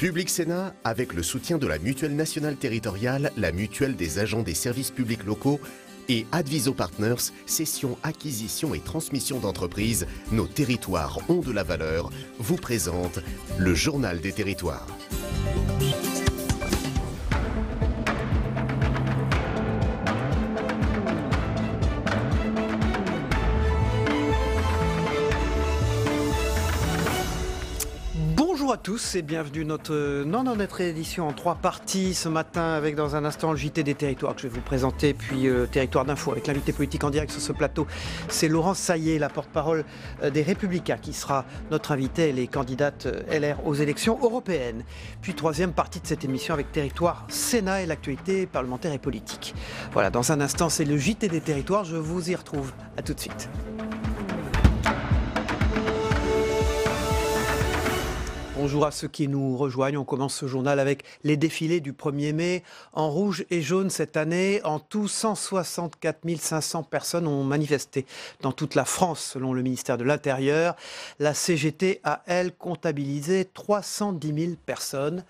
Public Sénat, avec le soutien de la Mutuelle nationale territoriale, la Mutuelle des agents des services publics locaux et Adviso Partners, cession, acquisition et transmission d'entreprises, nos territoires ont de la valeur, vous présente le Journal des territoires. Bonjour à tous et bienvenue dans notre édition en 3 parties ce matin avec dans un instant le JT des territoires que je vais vous présenter, puis Territoire d'Info avec l'invité politique en direct sur ce plateau. C'est Laurence Saillé, la porte-parole des Républicains, qui sera notre invitée. Elle est candidate LR aux élections européennes. Puis troisième partie de cette émission avec Territoire Sénat et l'actualité parlementaire et politique. Voilà, dans un instant c'est le JT des territoires, je vous y retrouve. À tout de suite. Bonjour à ceux qui nous rejoignent. On commence ce journal avec les défilés du 1er mai. En rouge et jaune cette année, en tout 164 500 personnes ont manifesté dans toute la France selon le ministère de l'Intérieur. La CGT a, elle, comptabilisé 310 000 personnes.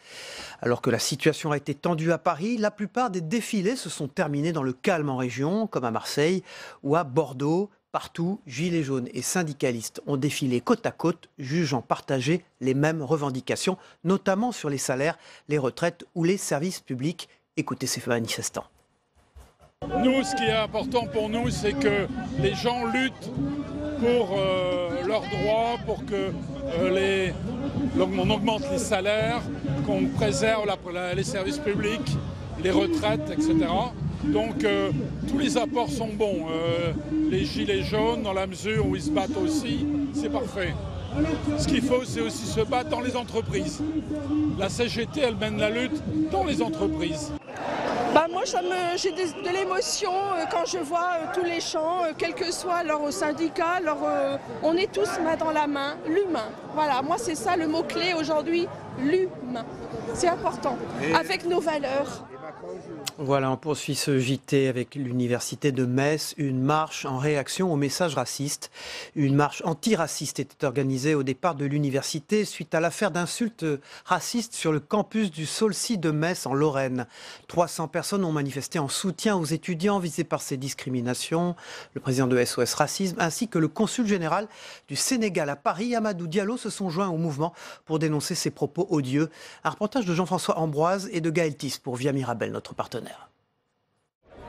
Alors que la situation a été tendue à Paris, la plupart des défilés se sont terminés dans le calme en région, comme à Marseille ou à Bordeaux. Partout, gilets jaunes et syndicalistes ont défilé côte à côte, jugeant partager les mêmes revendications, notamment sur les salaires, les retraites ou les services publics. Écoutez ces manifestants. Nous, ce qui est important pour nous, c'est que les gens luttent pour leurs droits, pour que on augmente les salaires, qu'on préserve les services publics, les retraites, etc. Donc tous les apports sont bons. Les gilets jaunes, dans la mesure où ils se battent aussi, c'est parfait. Ce qu'il faut, c'est aussi se battre dans les entreprises. La CGT, elle mène la lutte dans les entreprises. Moi, j'ai de l'émotion quand je vois tous les chants, quel que soit leur syndicat, on est tous main dans la main, l'humain. Voilà, moi c'est ça le mot-clé aujourd'hui, l'humain. C'est important, avec nos valeurs. Voilà, on poursuit ce JT avec l'université de Metz. Une marche en réaction aux messages racistes. Une marche antiraciste était organisée au départ de l'université suite à l'affaire d'insultes racistes sur le campus du Saulcy de Metz en Lorraine. 300 personnes ont manifesté en soutien aux étudiants visés par ces discriminations. Le président de SOS Racisme ainsi que le consul général du Sénégal à Paris, Amadou Diallo, se sont joints au mouvement pour dénoncer ces propos odieux. Un reportage de Jean-François Ambroise et de Gaël Tis pour Via Mirabel, notre partenaire.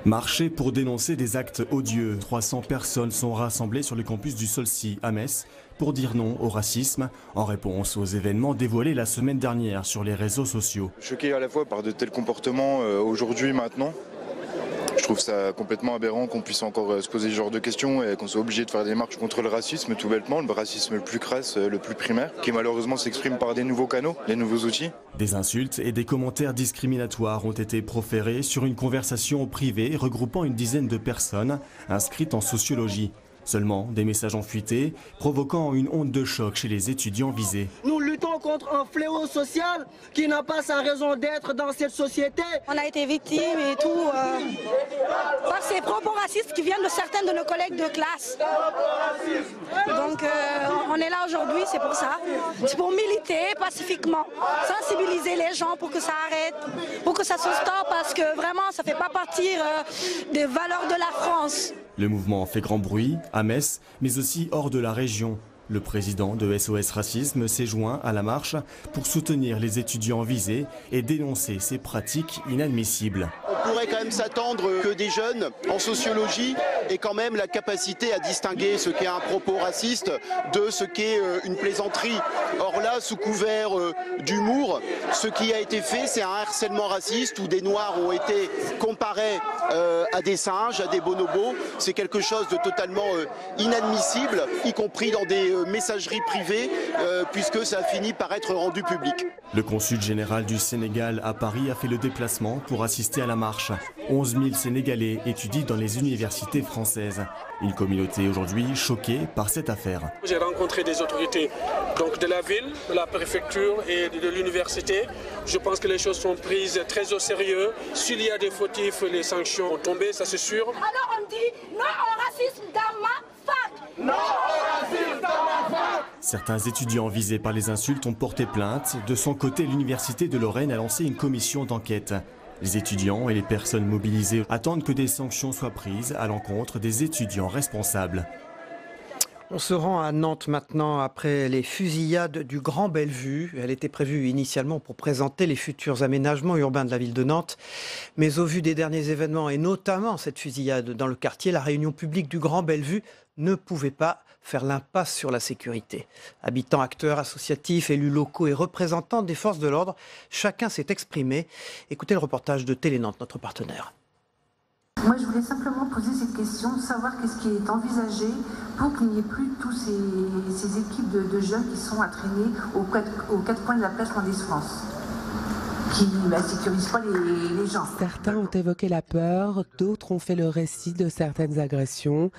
Marcher pour dénoncer des actes odieux. 300 personnes sont rassemblées sur le campus du Saulcy à Metz pour dire non au racisme en réponse aux événements dévoilés la semaine dernière sur les réseaux sociaux. Choqué à la fois par de tels comportements aujourd'hui, maintenant. Je trouve ça complètement aberrant qu'on puisse encore se poser ce genre de questions et qu'on soit obligé de faire des marches contre le racisme, tout bêtement, le racisme le plus crasse, le plus primaire, qui malheureusement s'exprime par des nouveaux canaux, des nouveaux outils. Des insultes et des commentaires discriminatoires ont été proférés sur une conversation privée regroupant une dizaine de personnes inscrites en sociologie. Seulement des messages ont fuité, provoquant une onde de choc chez les étudiants visés. Nous luttons contre un fléau social qui n'a pas sa raison d'être dans cette société. On a été victime et tout par ces propos racistes qui viennent de certains de nos collègues de classe. Donc on est là aujourd'hui, c'est pour ça. C'est pour militer pacifiquement, sensibiliser les gens pour que ça arrête, pour que ça se stoppe, parce que vraiment ça ne fait pas partie des valeurs de la France. Le mouvement fait grand bruit à Metz, mais aussi hors de la région. Le président de SOS Racisme s'est joint à la marche pour soutenir les étudiants visés et dénoncer ces pratiques inadmissibles. On pourrait quand même s'attendre que des jeunes en sociologie aient quand même la capacité à distinguer ce qu'est un propos raciste de ce qu'est une plaisanterie. Or là, sous couvert d'humour, ce qui a été fait, c'est un harcèlement raciste où des noirs ont été comparés à des singes, à des bonobos. C'est quelque chose de totalement inadmissible, y compris dans des messageries privées, puisque ça a fini par être rendu public. Le consul général du Sénégal à Paris a fait le déplacement pour assister à la marche. 11 000 Sénégalais étudient dans les universités françaises. Une communauté aujourd'hui choquée par cette affaire. J'ai rencontré des autorités donc de la ville, de la préfecture et de l'université. Je pense que les choses sont prises très au sérieux. S'il y a des fautifs, les sanctions vont tomber, ça c'est sûr. Alors on dit non au racisme dans ma fac. Non au racisme dans ma fac. Certains étudiants visés par les insultes ont porté plainte. De son côté, l'Université de Lorraine a lancé une commission d'enquête. Les étudiants et les personnes mobilisées attendent que des sanctions soient prises à l'encontre des étudiants responsables. On se rend à Nantes maintenant après les fusillades du Grand Bellevue. Elle était prévue initialement pour présenter les futurs aménagements urbains de la ville de Nantes. Mais au vu des derniers événements et notamment cette fusillade dans le quartier, la réunion publique du Grand Bellevue ne pouvait pas faire l'impasse sur la sécurité. Habitants, acteurs associatifs, élus locaux et représentants des forces de l'ordre, chacun s'est exprimé. Écoutez le reportage de Télé Nantes, notre partenaire. Moi, je voulais simplement poser cette question, savoir qu'est-ce qui est envisagé pour qu'il n'y ait plus tous ces équipes de jeunes qui sont à traîner aux quatre coins de la place Mendès-France, qui ne sécurisent pas les gens. Certains ont évoqué la peur, d'autres ont fait le récit de certaines agressions.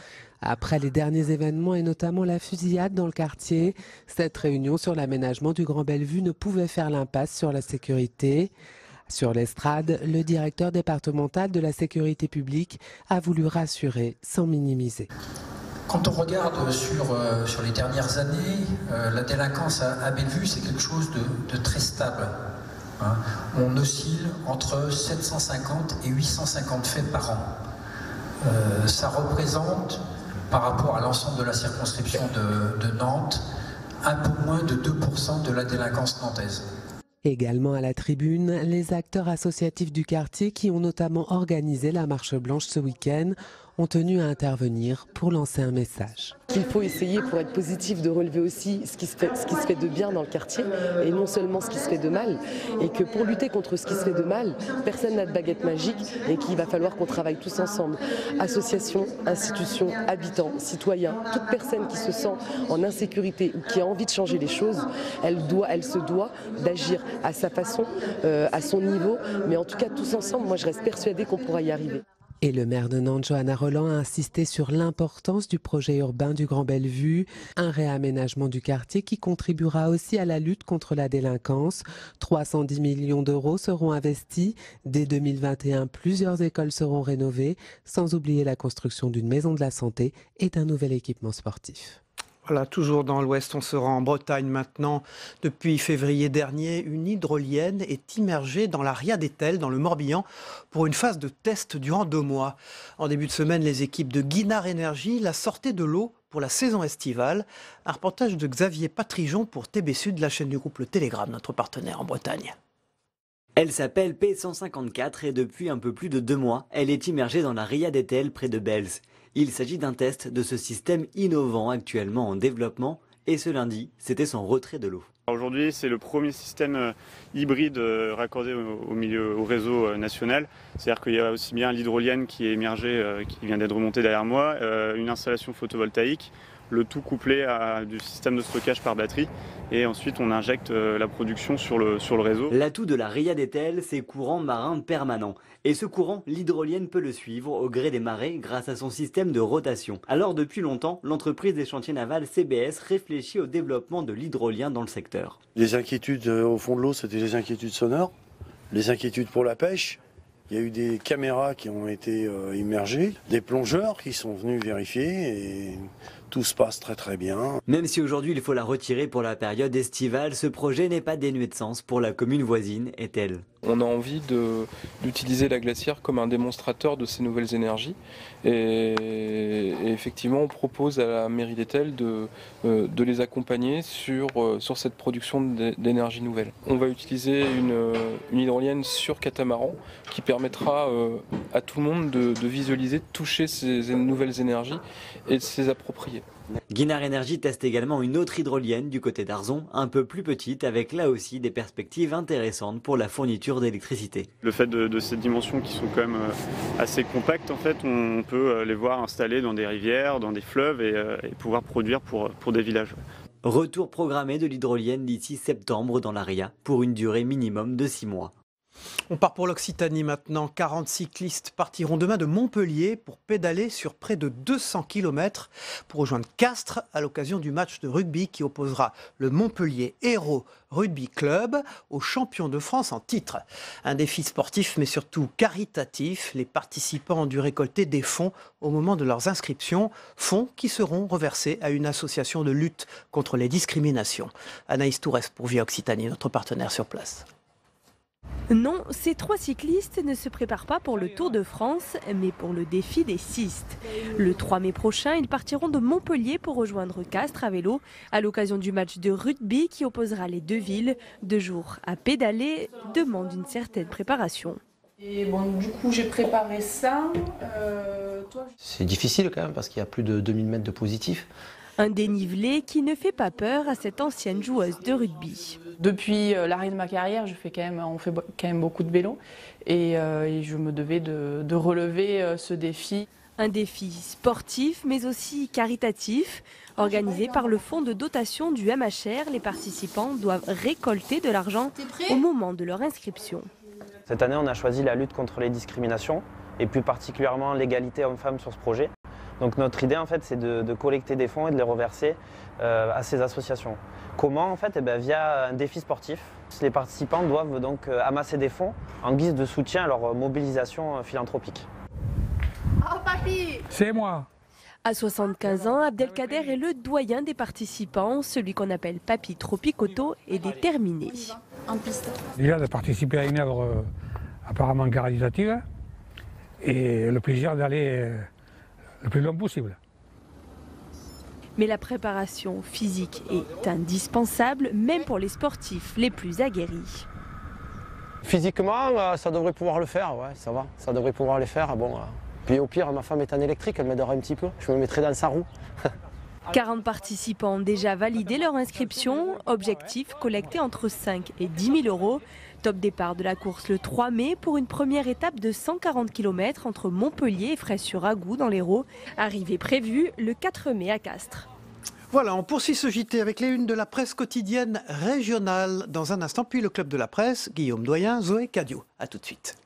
Après les derniers événements et notamment la fusillade dans le quartier, cette réunion sur l'aménagement du Grand Bellevue ne pouvait faire l'impasse sur la sécurité. Sur l'estrade, le directeur départemental de la sécurité publique a voulu rassurer sans minimiser. Quand on regarde sur les dernières années, la délinquance à Bellevue, c'est quelque chose de très stable. On oscille entre 750 et 850 faits par an. Ça représente, par rapport à l'ensemble de la circonscription de Nantes, un peu moins de 2% de la délinquance nantaise. Également à la tribune, les acteurs associatifs du quartier qui ont notamment organisé la marche blanche ce week-end ont tenu à intervenir pour lancer un message. Il faut essayer, pour être positif, de relever aussi ce qui se fait de bien dans le quartier et non seulement ce qui se fait de mal. Et que pour lutter contre ce qui se fait de mal, personne n'a de baguette magique et qu'il va falloir qu'on travaille tous ensemble. Associations, institutions, habitants, citoyens, toute personne qui se sent en insécurité ou qui a envie de changer les choses, elle se doit d'agir à sa façon, à son niveau. Mais en tout cas, tous ensemble, moi je reste persuadée qu'on pourra y arriver. Et le maire de Nantes, Johanna Rolland, a insisté sur l'importance du projet urbain du Grand Bellevue, un réaménagement du quartier qui contribuera aussi à la lutte contre la délinquance. 310 millions d'euros seront investis. Dès 2021, plusieurs écoles seront rénovées, sans oublier la construction d'une maison de la santé et d'un nouvel équipement sportif. Voilà, toujours dans l'Ouest, on se rend en Bretagne maintenant. Depuis février dernier, une hydrolienne est immergée dans la Ria d'Etel, dans le Morbihan, pour une phase de test durant 2 mois. En début de semaine, les équipes de Guinard Énergie la sortaient de l'eau pour la saison estivale. Un reportage de Xavier Patrijon pour TB Sud, la chaîne du groupe Le Télégramme, notre partenaire en Bretagne. Elle s'appelle P154 et depuis un peu plus de 2 mois, elle est immergée dans la Ria d'Etel près de Bels. Il s'agit d'un test de ce système innovant actuellement en développement et ce lundi, c'était son retrait de l'eau. Aujourd'hui, c'est le premier système hybride raccordé au réseau national. C'est-à-dire qu'il y a aussi bien l'hydrolienne qui est immergée, qui vient d'être remontée derrière moi, une installation photovoltaïque, le tout couplé à du système de stockage par batterie. Et ensuite, on injecte la production sur le réseau. L'atout de la Ria d'Etel, c'est courant marin permanent. Et ce courant, l'hydrolienne peut le suivre au gré des marées grâce à son système de rotation. Alors depuis longtemps, l'entreprise des chantiers navals CBS réfléchit au développement de l'hydrolien dans le secteur. Les inquiétudes au fond de l'eau, c'était les inquiétudes sonores, les inquiétudes pour la pêche. Il y a eu des caméras qui ont été immergées, des plongeurs qui sont venus vérifier et tout se passe très très bien. Même si aujourd'hui il faut la retirer pour la période estivale, ce projet n'est pas dénué de sens pour la commune voisine, Etel. On a envie d'utiliser la glacière comme un démonstrateur de ces nouvelles énergies. Et effectivement, on propose à la mairie d'Etel de les accompagner sur cette production d'énergie nouvelle. On va utiliser une hydrolienne sur catamaran qui permettra à tout le monde de visualiser, de toucher ces nouvelles énergies et de s'y approprier. Guinard Énergie teste également une autre hydrolienne du côté d'Arzon, un peu plus petite, avec là aussi des perspectives intéressantes pour la fourniture d'électricité. Le fait de ces dimensions qui sont quand même assez compactes, en fait, on peut les voir installées dans des rivières, dans des fleuves et pouvoir produire pour des villages. Retour programmé de l'hydrolienne d'ici septembre dans la Ria, pour une durée minimum de 6 mois. On part pour l'Occitanie maintenant. 40 cyclistes partiront demain de Montpellier pour pédaler sur près de 200 km pour rejoindre Castres à l'occasion du match de rugby qui opposera le Montpellier Hérault Rugby Club aux champions de France en titre. Un défi sportif mais surtout caritatif. Les participants ont dû récolter des fonds au moment de leurs inscriptions, fonds qui seront reversés à une association de lutte contre les discriminations. Anaïs Tourès pour Via Occitanie, notre partenaire sur place. Non, ces 3 cyclistes ne se préparent pas pour le Tour de France, mais pour le défi des cystes. Le 3 mai prochain, ils partiront de Montpellier pour rejoindre Castres à vélo, à l'occasion du match de rugby qui opposera les 2 villes. 2 jours à pédaler demandent une certaine préparation. Et bon, du coup, j'ai préparé ça. C'est difficile quand même parce qu'il y a plus de 2000 mètres de positif. Un dénivelé qui ne fait pas peur à cette ancienne joueuse de rugby. Depuis l'arrêt de ma carrière, on fait quand même beaucoup de vélo et je me devais de relever ce défi. Un défi sportif mais aussi caritatif. Organisé par le fonds de dotation du MHR, les participants doivent récolter de l'argent au moment de leur inscription. Cette année, on a choisi la lutte contre les discriminations et plus particulièrement l'égalité homme-femme sur ce projet. Donc notre idée en fait c'est de collecter des fonds et de les reverser à ces associations. Comment en fait via un défi sportif. Les participants doivent donc amasser des fonds en guise de soutien à leur mobilisation philanthropique. Oh papy, c'est moi. À 75 ans, Abdelkader est le doyen des participants. Celui qu'on appelle Papy Tropicoto est déterminé. Déjà de participer à une œuvre apparemment caritative et le plaisir d'aller le plus long possible. Mais la préparation physique est indispensable, même pour les sportifs les plus aguerris. Physiquement, ça devrait pouvoir le faire, ouais, ça va, ça devrait pouvoir le faire. Bon, puis au pire, ma femme est en électrique, elle m'aidera un petit peu, je me mettrai dans sa roue. 40 participants ont déjà validé leur inscription. Objectif, collecter entre 5 et 10 000 euros. Top départ de la course le 3 mai pour une première étape de 140 km entre Montpellier et Fraisse-sur-Agout dans l'Hérault. Arrivée prévue le 4 mai à Castres. Voilà, on poursuit ce JT avec les unes de la presse quotidienne régionale dans un instant, puis le club de la presse, Guillaume Doyen, Zoé Cadio. A tout de suite.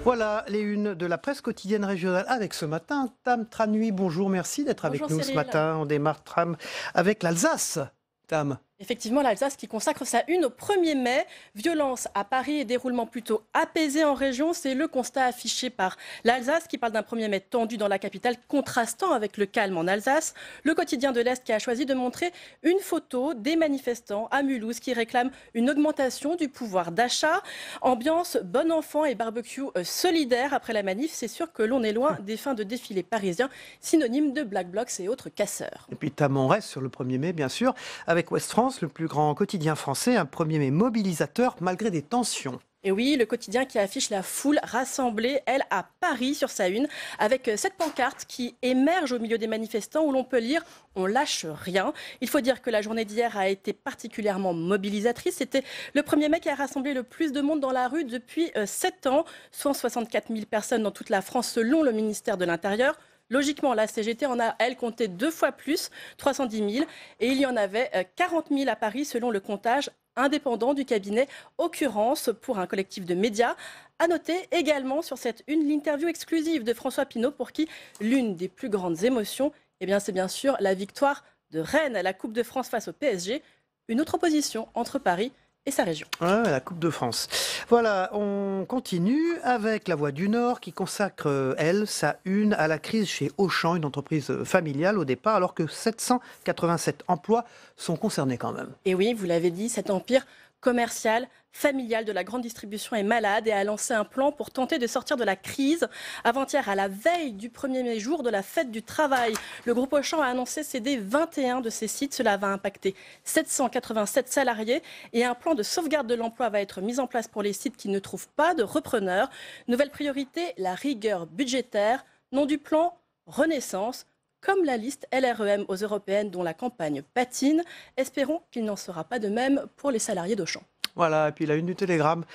Voilà les unes de la presse quotidienne régionale avec ce matin Tam Tranui. Bonjour, merci d'être avec nous ce matin. On démarre Tram avec l'Alsace. Tam. Effectivement, l'Alsace qui consacre sa une au 1er mai. Violence à Paris et déroulement plutôt apaisé en région. C'est le constat affiché par l'Alsace qui parle d'un 1er mai tendu dans la capitale, contrastant avec le calme en Alsace. Le quotidien de l'Est qui a choisi de montrer une photo des manifestants à Mulhouse qui réclament une augmentation du pouvoir d'achat. Ambiance bon enfant et barbecue solidaire après la manif. C'est sûr que l'on est loin des fins de défilés parisiens, synonymes de Black Blocs et autres casseurs. Et puis Tam, on reste sur le 1er mai, bien sûr, avec Ouest France, le plus grand quotidien français, un 1er mai mobilisateur malgré des tensions. Et oui, le quotidien qui affiche la foule rassemblée, elle, à Paris sur sa une, avec cette pancarte qui émerge au milieu des manifestants où l'on peut lire « On lâche rien ». Il faut dire que la journée d'hier a été particulièrement mobilisatrice. C'était le 1er mai qui a rassemblé le plus de monde dans la rue depuis 7 ans, 164 000 personnes dans toute la France selon le ministère de l'Intérieur. Logiquement, la CGT en a, elle, compté 2 fois plus, 310 000. Et il y en avait 40 000 à Paris selon le comptage indépendant du cabinet Occurrence pour un collectif de médias. À noter également sur cette une l'interview exclusive de François Pinault pour qui l'une des plus grandes émotions, c'est bien sûr la victoire de Rennes à la Coupe de France face au PSG. Une autre opposition entre Paris et sa région. Ouais, la Coupe de France. Voilà, on continue avec La Voix du Nord qui consacre, elle, sa une à la crise chez Auchan, une entreprise familiale au départ, alors que 787 emplois sont concernés quand même. Et oui, vous l'avez dit, cet empire commercial, familial de la grande distribution est malade et a lancé un plan pour tenter de sortir de la crise. Avant-hier, à la veille du 1er mai, jour de la fête du travail, le groupe Auchan a annoncé céder 21 de ses sites. Cela va impacter 787 salariés et un plan de sauvegarde de l'emploi va être mis en place pour les sites qui ne trouvent pas de repreneurs. Nouvelle priorité, la rigueur budgétaire. Nom du plan, Renaissance. Comme la liste LREM aux européennes dont la campagne patine. Espérons qu'il n'en sera pas de même pour les salariés d'Auchan. Voilà, et puis la une du Télégramme,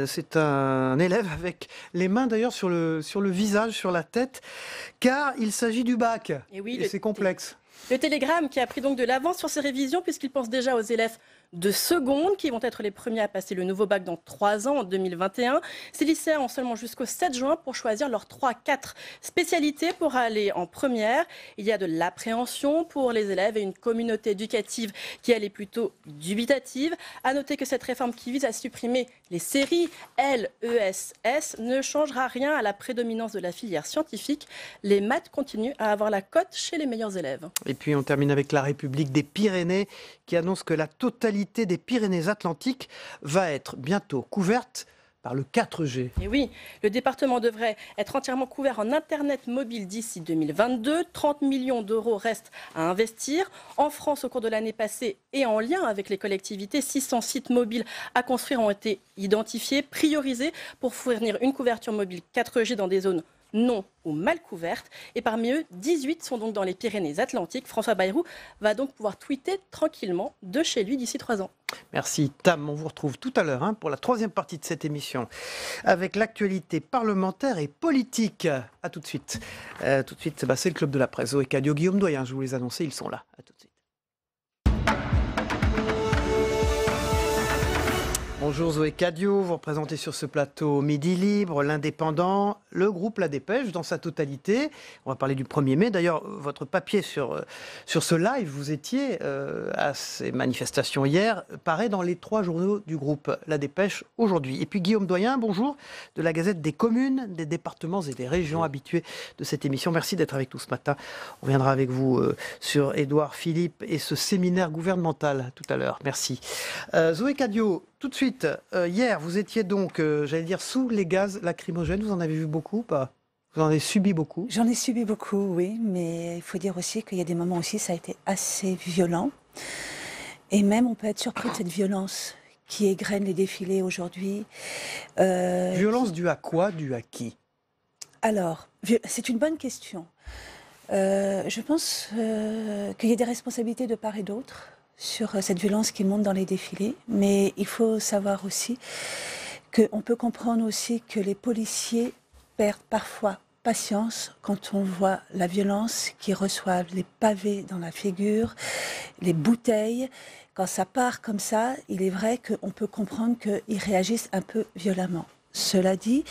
c'est un élève avec les mains d'ailleurs sur le visage, sur la tête, car il s'agit du bac. Et oui, et c'est complexe. Le Télégramme qui a pris donc de l'avance sur ses révisions puisqu'il pense déjà aux élèves de seconde qui vont être les premiers à passer le nouveau bac dans 3 ans, en 2021. Ces lycéens ont seulement jusqu'au 7 juin pour choisir leurs 3-4 spécialités pour aller en première. Il y a de l'appréhension pour les élèves et une communauté éducative qui, elle, est plutôt dubitative. À noter que cette réforme qui vise à supprimer les séries L, E, S ne changera rien à la prédominance de la filière scientifique. Les maths continuent à avoir la cote chez les meilleurs élèves. Et puis on termine avec la République des Pyrénées qui annonce que la totalité des Pyrénées-Atlantiques va être bientôt couverte par le 4G. Et oui, le département devrait être entièrement couvert en Internet mobile d'ici 2022. 30 millions d'euros restent à investir. En France, au cours de l'année passée et en lien avec les collectivités, 600 sites mobiles à construire ont été identifiés, priorisés pour fournir une couverture mobile 4G dans des zones non ou mal couvertes. Et parmi eux, 18 sont donc dans les Pyrénées-Atlantiques. François Bayrou va donc pouvoir tweeter tranquillement de chez lui d'ici 3 ans. Merci Tam, on vous retrouve tout à l'heure pour la 3e partie de cette émission avec l'actualité parlementaire et politique. A tout de suite. Tout de suite, c'est le Club de la Presse. Zoé Cadio, Guillaume Doyen, je vous les annonçais, ils sont là. A tout de suite. Bonjour Zoé Cadio, vous représentez sur ce plateau Midi Libre, l'Indépendant, le groupe La Dépêche dans sa totalité. On va parler du 1er mai. D'ailleurs, votre papier sur ce live, vous étiez à ces manifestations hier, paraît dans les 3 journaux du groupe La Dépêche aujourd'hui. Et puis Guillaume Doyen, bonjour, de la Gazette des communes, des départements et des régions habitués de cette émission. Merci d'être avec nous ce matin. On reviendra avec vous sur Édouard Philippe et ce séminaire gouvernemental tout à l'heure. Merci. Zoé Cadio, tout de suite, hier, vous étiez donc, j'allais dire, sous les gaz lacrymogènes. Vous en avez vu beaucoup ou pas ? Vous en avez subi beaucoup ? J'en ai subi beaucoup, oui. Mais il faut dire aussi qu'il y a des moments aussi, ça a été assez violent. Et même, on peut être surpris de cette violence qui égrène les défilés aujourd'hui. Violence due à quoi ? Due à qui ? Alors, c'est une bonne question. Je pense qu'il y a des responsabilités de part et d'autre sur cette violence qui monte dans les défilés. Mais il faut savoir aussi qu'on peut comprendre aussi que les policiers perdent parfois patience quand on voit la violence, qu'ils reçoivent les pavés dans la figure, les bouteilles. Quand ça part comme ça, il est vrai qu'on peut comprendre qu'ils réagissent un peu violemment. Cela dit,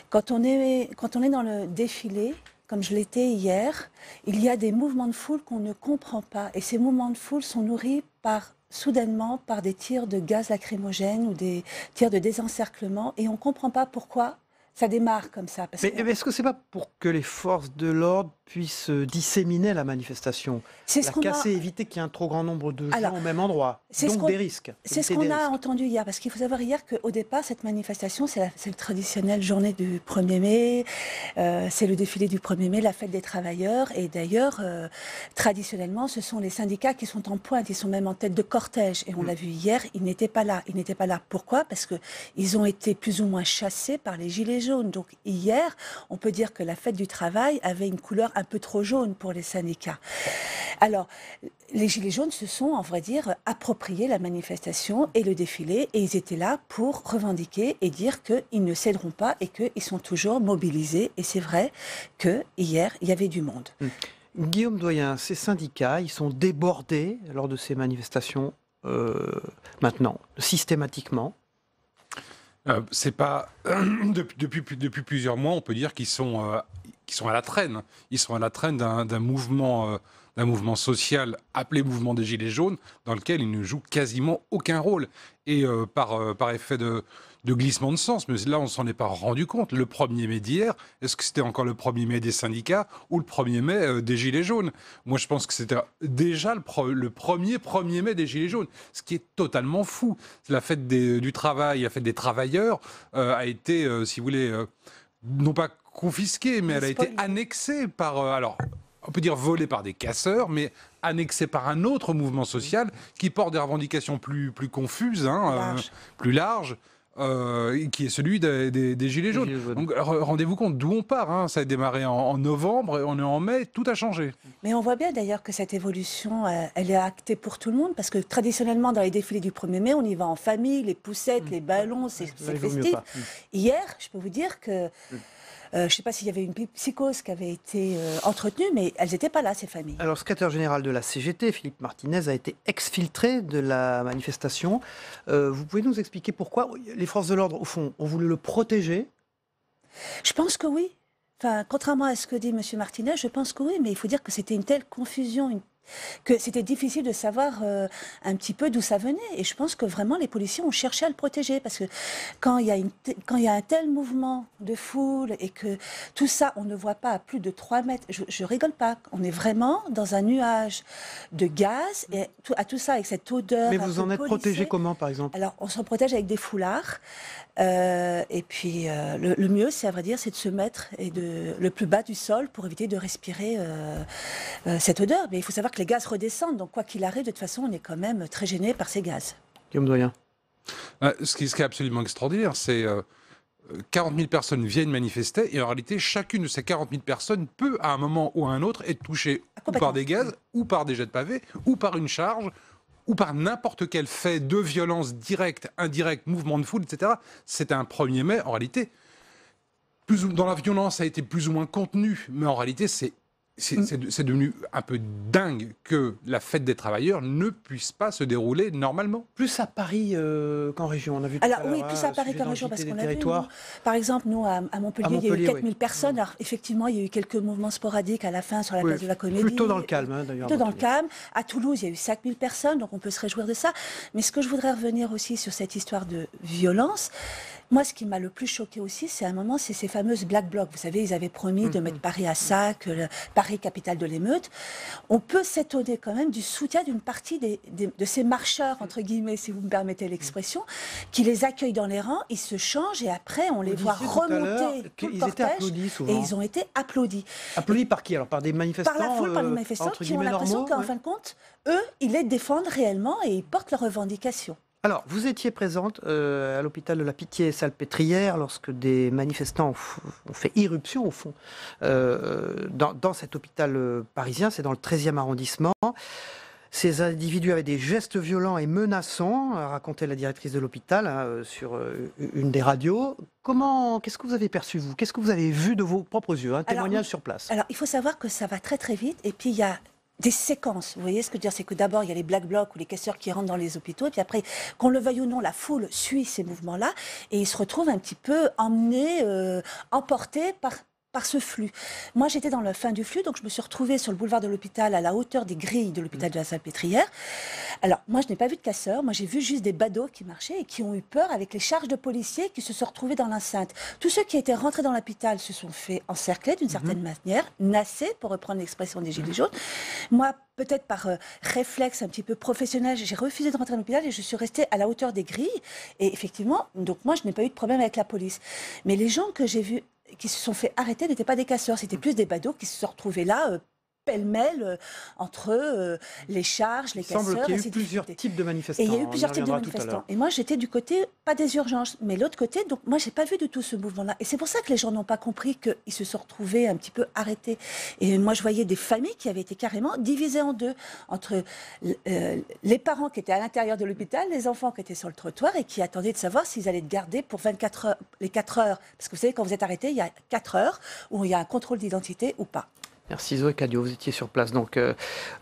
quand on est dans le défilé, comme je l'étais hier, il y a des mouvements de foule qu'on ne comprend pas. Et ces mouvements de foule sont nourris soudainement par des tirs de gaz lacrymogène ou des tirs de désencerclement. Et on ne comprend pas pourquoi ça démarre comme ça. Mais est-ce que ce n'est pas pour que les forces de l'ordre puissent disséminer la manifestation, la casser, éviter qu'il y ait un trop grand nombre de gens au même endroit, donc des risques. C'est ce qu'on a entendu hier, parce qu'il faut savoir hier qu'au départ, cette manifestation, c'est le traditionnelle journée du 1er mai, c'est le défilé du 1er mai, la fête des travailleurs, et d'ailleurs, traditionnellement, ce sont les syndicats qui sont en pointe, ils sont même en tête de cortège, et on l'a vu hier, ils n'étaient pas là. Ils n'étaient pas là. Pourquoi ? Parce qu'ils ont été plus ou moins chassés par les gilets jaunes. Donc hier, on peut dire que la fête du travail avait une couleur un peu trop jaune pour les syndicats. Alors, les Gilets jaunes se sont, en vrai dire, appropriés la manifestation et le défilé, et ils étaient là pour revendiquer et dire qu'ils ne céderont pas et qu'ils sont toujours mobilisés. Et c'est vrai que hier, il y avait du monde. Guillaume Doyen, ces syndicats, ils sont débordés lors de ces manifestations maintenant, systématiquement. C'est pas depuis plusieurs mois, on peut dire qu'ils sont à la traîne. Ils sont à la traîne d'un mouvement social appelé mouvement des Gilets jaunes, dans lequel ils ne jouent quasiment aucun rôle. Et par effet de glissement de sens, mais là on ne s'en est pas rendu compte. Le 1er mai d'hier, est-ce que c'était encore le 1er mai des syndicats ou le 1er mai des Gilets jaunes ? Moi je pense que c'était déjà le 1er mai des Gilets jaunes, ce qui est totalement fou. La fête du travail, la fête des travailleurs a été, si vous voulez, non pas confisquée, mais elle a été annexée par... alors, on peut dire volée par des casseurs, mais annexée par un autre mouvement social qui porte des revendications plus confuses, plus larges. Qui est celui des Gilets jaunes. Donc rendez-vous compte d'où on part. Ça a démarré en novembre, et on est en mai, tout a changé. Mais on voit bien d'ailleurs que cette évolution, elle est actée pour tout le monde, parce que traditionnellement, dans les défilés du 1er mai, on y va en famille, les poussettes, les ballons, c'est festif. Hier, je peux vous dire que je ne sais pas s'il y avait une psychose qui avait été entretenue, mais elles n'étaient pas là, ces familles. Alors, le secrétaire général de la CGT, Philippe Martinez, a été exfiltré de la manifestation. Vous pouvez nous expliquer pourquoi les forces de l'ordre, au fond, ont voulu le protéger? Je pense que oui. Enfin, contrairement à ce que dit M. Martinez, je pense que oui, mais il faut dire que c'était une telle confusion, que c'était difficile de savoir un petit peu d'où ça venait. Et je pense que vraiment les policiers ont cherché à le protéger, parce que quand il y a un tel mouvement de foule et que tout ça, on ne voit pas à plus de 3 mètres, je rigole pas, on est vraiment dans un nuage de gaz, et à tout ça, avec cette odeur. Mais vous en êtes protégé comment, par exemple? Alors, on s'en protège avec des foulards. Et puis, le mieux, c'est à vrai dire, c'est de se mettre le plus bas du sol pour éviter de respirer cette odeur. Mais il faut savoir que les gaz redescendent, donc quoi qu'il arrive, de toute façon, on est quand même très gêné par ces gaz. Guillaume Doyen. Ce qui est absolument extraordinaire, c'est 40 000 personnes viennent manifester, et en réalité, chacune de ces 40 000 personnes peut, à un moment ou à un autre, être touchée ou par des gaz, ou par des jets de pavés, ou par une charge, ou par n'importe quel fait de violence directe, indirecte, mouvement de foule, etc. C'était un 1er mai, en réalité. Dans la violence, ça a été plus ou moins contenu, mais en réalité, c'est devenu un peu dingue que la fête des travailleurs ne puisse pas se dérouler normalement. Plus à Paris qu'en région, on a vu. Alors oui, plus à Paris qu'en région, parce qu'on a vu. Par exemple, nous, à Montpellier, il y a eu 4000 personnes. Alors effectivement, il y a eu quelques mouvements sporadiques à la fin sur la place de la Comédie. Plutôt dans le calme, hein, d'ailleurs. Plutôt dans le calme. À Toulouse, il y a eu 5000 personnes, donc on peut se réjouir de ça. Mais ce que je voudrais revenir aussi sur cette histoire de violence, moi, ce qui m'a le plus choqué aussi, c'est à un moment, c'est ces fameuses Black Blocs. Vous savez, ils avaient promis de mettre Paris à sac, Paris capitale de l'émeute. On peut s'étonner quand même du soutien d'une partie de ces marcheurs, entre guillemets, si vous me permettez l'expression, qui les accueillent dans les rangs, ils se changent et après, on les voit remonter tout le cortège. Et ils ont été applaudis. Applaudis par qui? Alors, par des manifestants? Par la foule, par les manifestants qui ont l'impression qu'en fin de compte, eux, ils les défendent réellement et ils portent leurs revendications. Alors, vous étiez présente à l'hôpital de la Pitié-Salpêtrière lorsque des manifestants ont fait irruption, au fond, dans cet hôpital parisien, c'est dans le 13e arrondissement. Ces individus avaient des gestes violents et menaçants, racontait la directrice de l'hôpital sur une des radios. Qu'est-ce que vous avez perçu, vous? Qu'est-ce que vous avez vu de vos propres yeux? Un témoignage sur place. Alors, il faut savoir que ça va très très vite, et puis il y a des séquences. Vous voyez ce que je veux dire, c'est que d'abord, il y a les Black Blocs ou les casseurs qui rentrent dans les hôpitaux, et puis après, qu'on le veuille ou non, la foule suit ces mouvements-là, et ils se retrouvent un petit peu emmenés, emportés par ce flux. Moi, j'étais dans la fin du flux, donc je me suis retrouvée sur le boulevard de l'hôpital, à la hauteur des grilles de l'hôpital de la Salpêtrière. Alors, moi, je n'ai pas vu de casseurs, moi, j'ai vu juste des badauds qui marchaient et qui ont eu peur avec les charges de policiers qui se sont retrouvés dans l'enceinte. Tous ceux qui étaient rentrés dans l'hôpital se sont fait encercler d'une certaine manière, nassés, pour reprendre l'expression des Gilets jaunes. Moi, peut-être par réflexe un petit peu professionnel, j'ai refusé de rentrer dans l'hôpital et je suis restée à la hauteur des grilles. Et effectivement, donc moi, je n'ai pas eu de problème avec la police. Mais les gens que j'ai vus qui se sont fait arrêter n'étaient pas des casseurs, c'était plus des badauds qui se sont retrouvés là, pêle-mêle, entre les charges, les casseurs. Il semble qu'il y ait eu plusieurs types de manifestants. Et il y a eu plusieurs types de manifestants. Et moi, j'étais du côté, pas des urgences, mais l'autre côté, donc moi, j'ai pas vu du tout ce mouvement-là. Et c'est pour ça que les gens n'ont pas compris qu'ils se sont retrouvés un petit peu arrêtés. Et moi, je voyais des familles qui avaient été carrément divisées en deux, entre les parents qui étaient à l'intérieur de l'hôpital, les enfants qui étaient sur le trottoir et qui attendaient de savoir s'ils allaient être gardés pour 24 heures, les 4 heures. Parce que vous savez, quand vous êtes arrêté, il y a 4 heures où il y a un contrôle d'identité ou pas. Merci Zoé Cadio, vous étiez sur place, donc,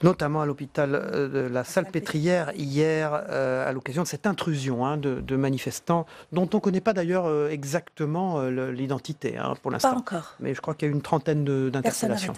notamment à l'hôpital de la Salpêtrière hier, à l'occasion de cette intrusion de manifestants, dont on ne connaît pas d'ailleurs exactement l'identité pour l'instant. Pas encore. Mais je crois qu'il y a eu une trentaine d'interpellations.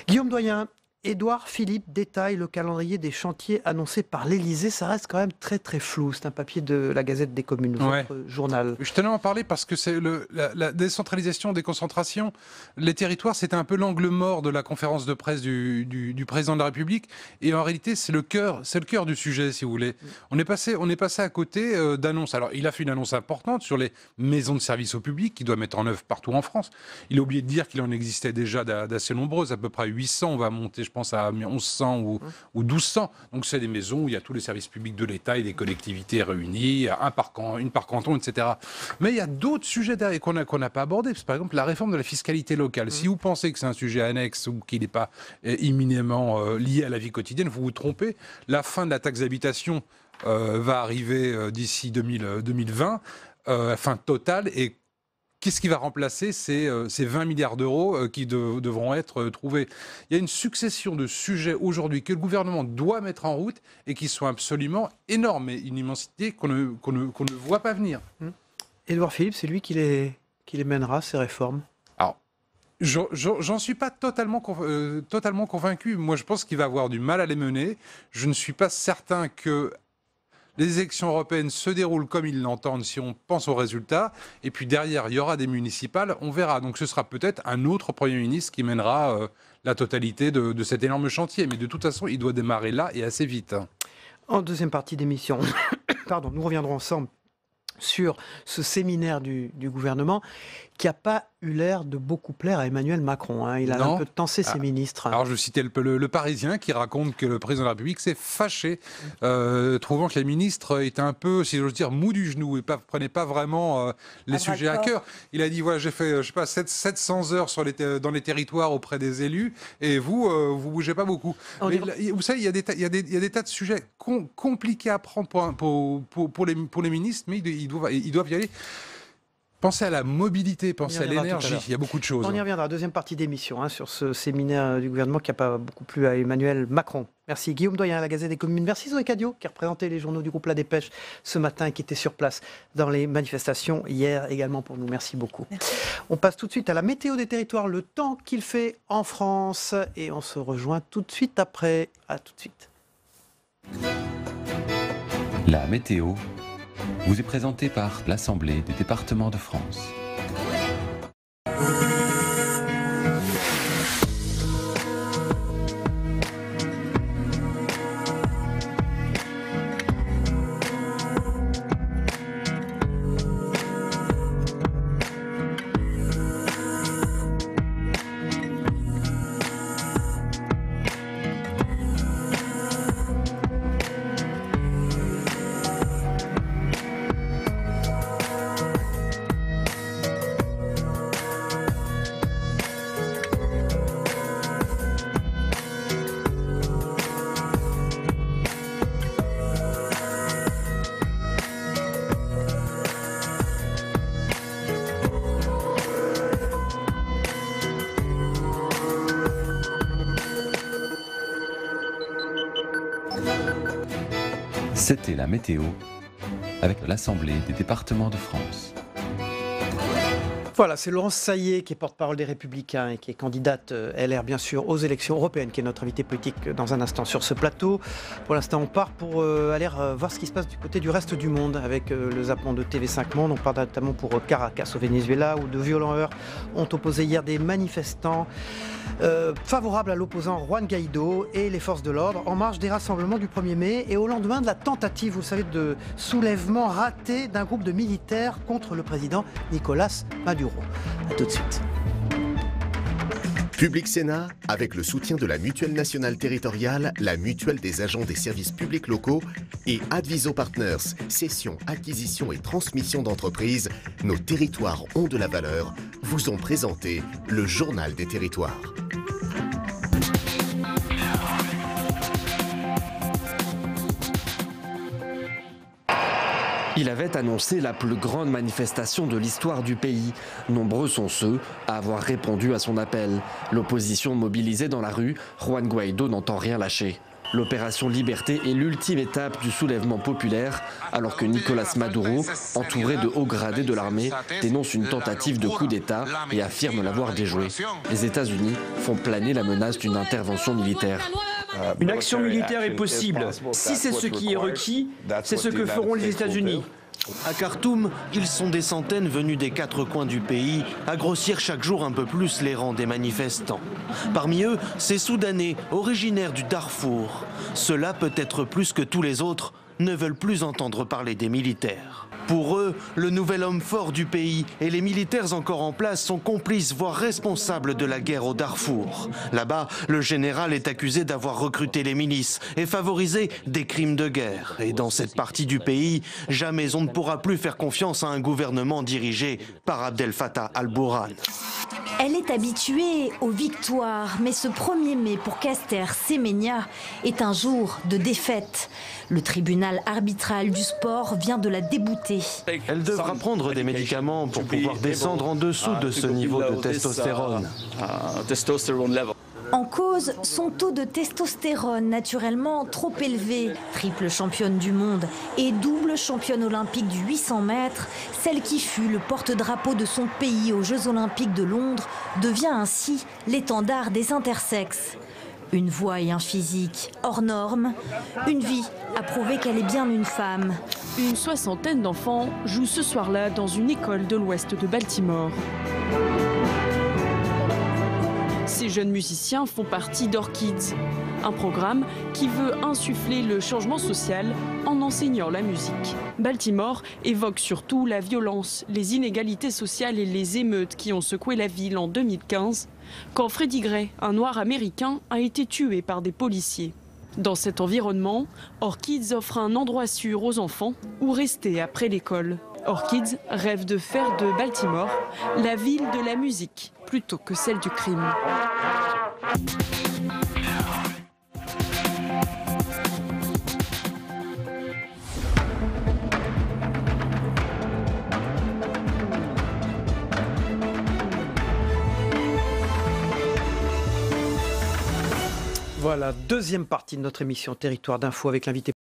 Guillaume Doyen, Édouard Philippe détaille le calendrier des chantiers annoncés par l'Élysée. Ça reste quand même très très flou. C'est un papier de la Gazette des Communes, votre journal. Je tenais à en parler parce que c'est la décentralisation, déconcentration. Les territoires, c'était un peu l'angle mort de la conférence de presse du président de la République. Et en réalité, c'est le cœur du sujet, si vous voulez. On est passé à côté d'annonces. Alors, il a fait une annonce importante sur les maisons de services au public qu'il doit mettre en œuvre partout en France. Il a oublié de dire qu'il en existait déjà d'assez nombreuses, à peu près 800. On va monter, je pense, à 1100 ou 1200. Donc, c'est des maisons où il y a tous les services publics de l'État et des collectivités réunies, une par canton, etc. Mais il y a d'autres sujets derrière qu'on n'a pas abordés. Par exemple, la réforme de la fiscalité locale. Si vous pensez que c'est un sujet annexe ou qu'il n'est pas imminemment lié à la vie quotidienne, vous vous trompez. La fin de la taxe d'habitation va arriver d'ici 2020, fin totale, et Qu'est-ce qui va remplacer ces 20 milliards d'euros qui devront être trouvés? Il y a une succession de sujets aujourd'hui que le gouvernement doit mettre en route et qui sont absolument énormes, et une immensité qu'on ne voit pas venir. Édouard Philippe, c'est lui qui les mènera, ces réformes? Alors, j'en suis pas totalement convaincu. Moi, je pense qu'il va avoir du mal à les mener. Je ne suis pas certain que les élections européennes se déroulent comme ils l'entendent si on pense aux résultats. Et puis derrière, il y aura des municipales, on verra. Donc ce sera peut-être un autre Premier ministre qui mènera la totalité de cet énorme chantier. Mais de toute façon, il doit démarrer là et assez vite. En deuxième partie d'émission, pardon, nous reviendrons ensemble sur ce séminaire du gouvernement qui n'a pas eu l'air de beaucoup plaire à Emmanuel Macron. Hein. Il a un peu tensé ses ministres. Alors je citais le Parisien qui raconte que le président de la République s'est fâché, trouvant que les ministres étaient un peu, si j'ose dire, mous du genou et ne prenaient pas vraiment les sujets à cœur. Il a dit, voilà, j'ai fait, je sais pas, 700 heures dans les territoires auprès des élus et vous bougez pas beaucoup. Mais, vous savez, il y a des tas de sujets compliqués à prendre pour les ministres, mais ils doivent y aller. Pensez à la mobilité, pensez à l'énergie, il y a beaucoup de choses. On y reviendra, deuxième partie d'émission, sur ce séminaire du gouvernement qui n'a pas beaucoup plu à Emmanuel Macron. Merci Guillaume Doyen à la Gazette des Communes. Merci Zoé Cadio qui représentait les journaux du groupe La Dépêche ce matin et qui était sur place dans les manifestations hier également pour nous. Merci beaucoup. Merci. On passe tout de suite à la météo des territoires, le temps qu'il fait en France et on se rejoint tout de suite après. À tout de suite. La météo vous est présentée par l'Assemblée des départements de France. C'était la météo avec l'Assemblée des départements de France. Voilà, c'est Laurence Saillé qui est porte-parole des Républicains et qui est candidate LR bien sûr aux élections européennes, qui est notre invitée politique dans un instant sur ce plateau. Pour l'instant, on part pour aller voir ce qui se passe du côté du reste du monde avec le zappement de TV5 Monde. On part notamment pour Caracas au Venezuela où de violents heurts ont opposé hier des manifestants favorables à l'opposant Juan Guaido et les forces de l'ordre en marge des rassemblements du 1er mai et au lendemain de la tentative, vous le savez, de soulèvement raté d'un groupe de militaires contre le président Nicolás Maduro. A tout de suite. Public Sénat, avec le soutien de la Mutuelle nationale territoriale, la Mutuelle des agents des services publics locaux et Adviso Partners, cession, acquisition et transmission d'entreprises, nos territoires ont de la valeur, vous ont présenté le Journal des territoires. Il avait annoncé la plus grande manifestation de l'histoire du pays. Nombreux sont ceux à avoir répondu à son appel. L'opposition mobilisée dans la rue, Juan Guaido n'entend rien lâcher. L'opération Liberté est l'ultime étape du soulèvement populaire, alors que Nicolás Maduro, entouré de hauts gradés de l'armée, dénonce une tentative de coup d'État et affirme l'avoir déjoué. Les États-Unis font planer la menace d'une intervention militaire. Une action militaire est possible. Si c'est ce qui est requis, c'est ce que feront les États-Unis. À Khartoum, ils sont des centaines venus des 4 coins du pays à grossir chaque jour un peu plus les rangs des manifestants. Parmi eux, ces Soudanais originaires du Darfour. Ceux-là, peut-être plus que tous les autres, ne veulent plus entendre parler des militaires. Pour eux, le nouvel homme fort du pays et les militaires encore en place sont complices, voire responsables de la guerre au Darfour. Là-bas, le général est accusé d'avoir recruté les milices et favorisé des crimes de guerre. Et dans cette partie du pays, jamais on ne pourra plus faire confiance à un gouvernement dirigé par Abdel Fattah al-Burhan. Elle est habituée aux victoires, mais ce 1er mai pour Caster Semenya est un jour de défaite. Le tribunal national arbitral du sport vient de la débouter. Elle devra prendre des médicaments pour pouvoir descendre en dessous de ce niveau de testostérone. En cause, son taux de testostérone naturellement trop élevé. Triple championne du monde et double championne olympique du 800 mètres, celle qui fut le porte-drapeau de son pays aux Jeux olympiques de Londres devient ainsi l'étendard des intersexes. Une voix et un physique hors norme, une vie à prouver qu'elle est bien une femme. Une soixantaine d'enfants jouent ce soir-là dans une école de l'ouest de Baltimore. Ces jeunes musiciens font partie d'Orchids, un programme qui veut insuffler le changement social en enseignant la musique. Baltimore évoque surtout la violence, les inégalités sociales et les émeutes qui ont secoué la ville en 2015, quand Freddie Gray, un noir américain, a été tué par des policiers. Dans cet environnement, Orchids offre un endroit sûr aux enfants où rester après l'école. Orchids rêve de faire de Baltimore la ville de la musique plutôt que celle du crime. Voilà, deuxième partie de notre émission Territoire d'info avec l'invité